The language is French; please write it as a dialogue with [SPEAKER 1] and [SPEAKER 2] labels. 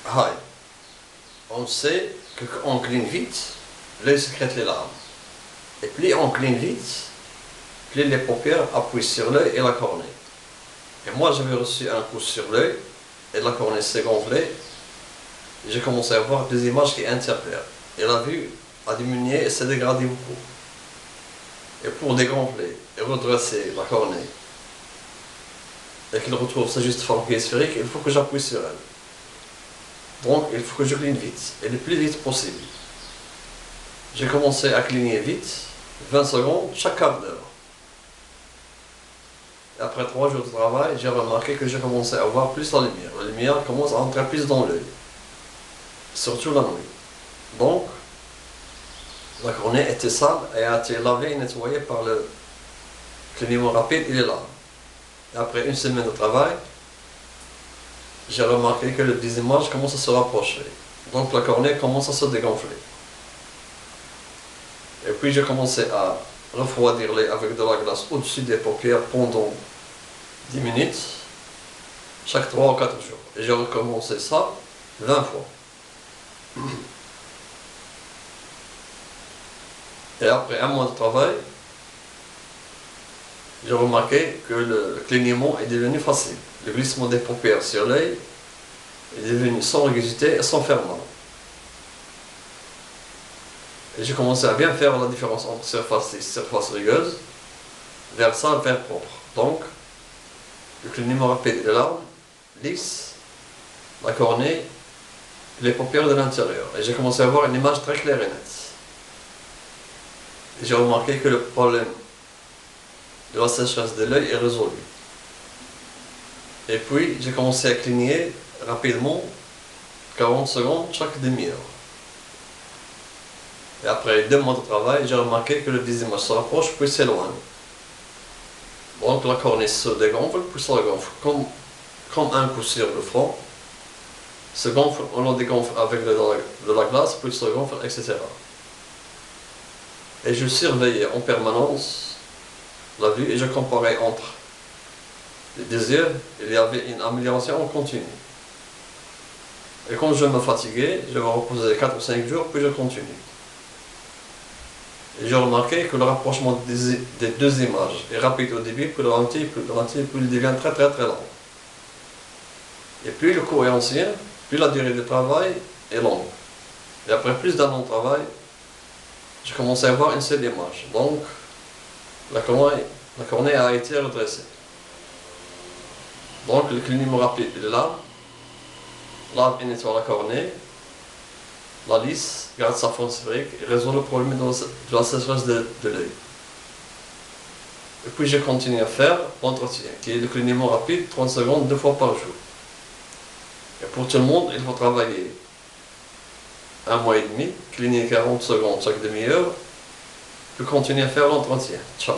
[SPEAKER 1] Hi. On sait que quand on cligne vite, l'œil sécrète les larmes. Et plus on cligne vite, plus les paupières appuient sur l'œil et la cornée. Et moi j'avais reçu un coup sur l'œil et la cornée s'est gonflée. J'ai commencé à voir des images qui interfèrent. Et la vue a diminué et s'est dégradée beaucoup. Et pour dégonfler et redresser la cornée et qu'elle retrouve sa juste forme qui est sphérique, il faut que j'appuie sur elle. Donc il faut que je cligne vite, et le plus vite possible. J'ai commencé à cligner vite, 20 secondes chaque quart d'heure. Et après 3 jours de travail, j'ai remarqué que j'ai commencé à voir plus la lumière. La lumière commence à entrer plus dans l'œil, surtout la nuit. Donc, la cornée était sale et a été lavée et nettoyée par le clignement rapide et les larmes. Et après une semaine de travail, j'ai remarqué que les images commencent à se rapprocher. Donc la cornée commence à se dégonfler. Et puis j'ai commencé à refroidir l'œil avec de la glace au-dessus des paupières pendant 10 minutes, chaque 3 ou 4 jours. Et j'ai recommencé ça 20 fois. Et après un mois de travail, j'ai remarqué que le clignement est devenu facile. Le glissement des paupières sur l'œil est devenu sans rigidité et sans ferment. Et j'ai commencé à bien faire la différence entre surface lisse et surface rugueuse, vers ça, vers propre. Donc, le clignement rapide et les larmes, lisse, la cornée, les paupières de l'intérieur. Et j'ai commencé à avoir une image très claire et nette. Et j'ai remarqué que le problème de la sécheresse de l'œil est résolu. Et puis, j'ai commencé à cligner rapidement, 40 secondes chaque demi-heure. Et après 2 mois de travail, j'ai remarqué que le images se rapproche puis s'éloigne. Donc la cornée se dégonfle puis se regonfle, comme un coup sur le front. Se gonfle, on le dégonfle avec de la glace, puis se gonfle, etc. Et je surveillais en permanence la vue et je comparais entre les deux yeux. Il y avait une amélioration en continu. Et quand je me fatiguais, je me reposais 4 ou 5 jours, puis je continue. Et j'ai remarqué que le rapprochement des deux images est rapide au début, puis le ralentit, puis il devient très lent. Et plus le cours est ancien, plus la durée de travail est longue. Et après plus d'un an de travail, j'ai commencé à voir une seule image. Donc, la cornée a été redressée. Donc, le clignement rapide est là. Lave et nettoie la cornée. La lisse garde sa forme sphérique et résout le problème de la sécheresse de l'œil. Et puis je continue à faire l'entretien, qui est le clignement rapide, 30 secondes, 2 fois par jour. Et pour tout le monde, il faut travailler 1 mois et demi, cligner 40 secondes chaque demi-heure, puis continuer à faire l'entretien. Ciao.